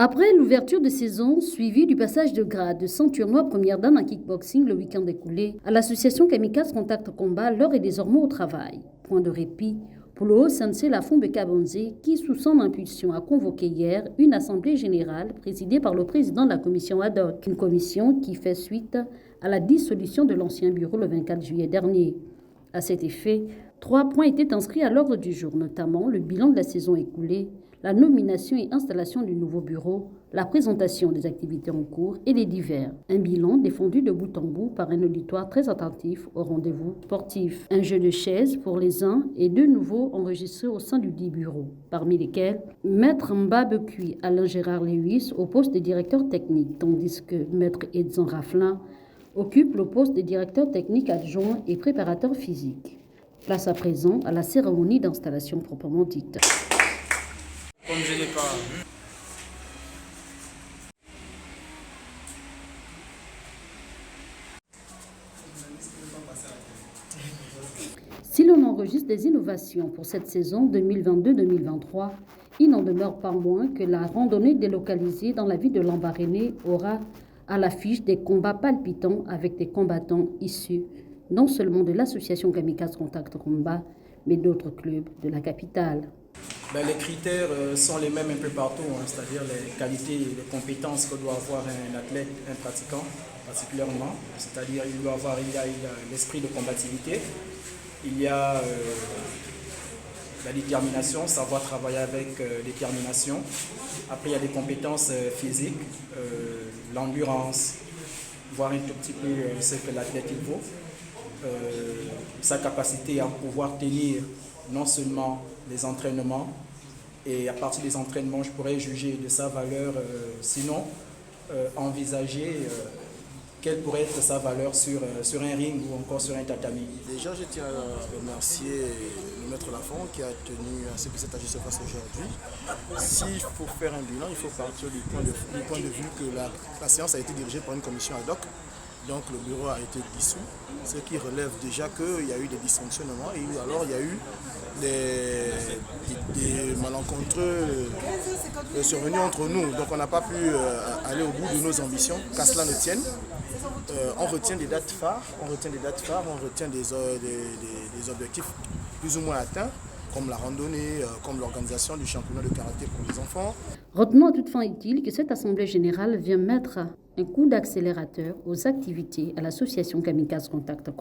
Après l'ouverture de saison suivie du passage de grade de ceinture première dame en kickboxing le week-end écoulé, à l'association Kamikaze Contact Combat, l'heure est désormais au travail. Point de répit pour le haut sensei Lafombe Kabonze qui, sous son impulsion, a convoqué hier une assemblée générale présidée par le président de la commission ad hoc. Une commission qui fait suite à la dissolution de l'ancien bureau le 24 juillet dernier. À cet effet, 3 points étaient inscrits à l'ordre du jour, notamment le bilan de la saison écoulée, la nomination et installation du nouveau bureau, la présentation des activités en cours et les divers. Un bilan défendu de bout en bout par un auditoire très attentif au rendez-vous sportif. Un jeu de chaises pour les uns et 2 nouveaux enregistrés au sein du dit bureau, parmi lesquels Maître Mbabekui Alain Gérard Lewis au poste de directeur technique, tandis que Maître Edson Raflin occupe le poste de directeur technique adjoint et préparateur physique. Place à présent à la cérémonie d'installation proprement dite. Comme je n'ai pas... Si l'on enregistre des innovations pour cette saison 2022-2023, il n'en demeure pas moins que la randonnée délocalisée dans la ville de Lambaréné aura à l'affiche des combats palpitants avec des combattants issus non seulement de l'association Kamikaze Contact Combat, mais d'autres clubs de la capitale. Les critères sont les mêmes un peu partout, c'est-à-dire les qualités et les compétences que doit avoir un athlète, un pratiquant particulièrement. C'est-à-dire il doit avoir l'esprit de combativité, il y a la détermination, savoir travailler avec détermination. Après il y a des compétences physiques, l'endurance, voir un tout petit peu ce que l'athlète il vaut, sa capacité à pouvoir tenir non seulement les entraînements, et à partir des entraînements, je pourrais juger de sa valeur, sinon envisager quelle pourrait être sa valeur sur un ring ou encore sur un tatami. Déjà, je tiens à remercier le maître Lafont qui a tenu à ce que cet agissement se fasse aujourd'hui. S'il faut faire un bilan, il faut partir du point de vue que la séance a été dirigée par une commission ad hoc. Donc le bureau a été dissous, ce qui relève déjà qu'il y a eu des dysfonctionnements et alors il y a eu des malencontreux survenus entre nous. Donc on n'a pas pu aller au bout de nos ambitions, qu'à cela ne tienne. On retient des dates phares, on retient des objectifs plus ou moins atteints, comme la randonnée, comme l'organisation du championnat de karaté pour les enfants. Retenons à toute fin utile que cette assemblée générale vient mettre un coup d'accélérateur aux activités à l'association Kamikaze Contact.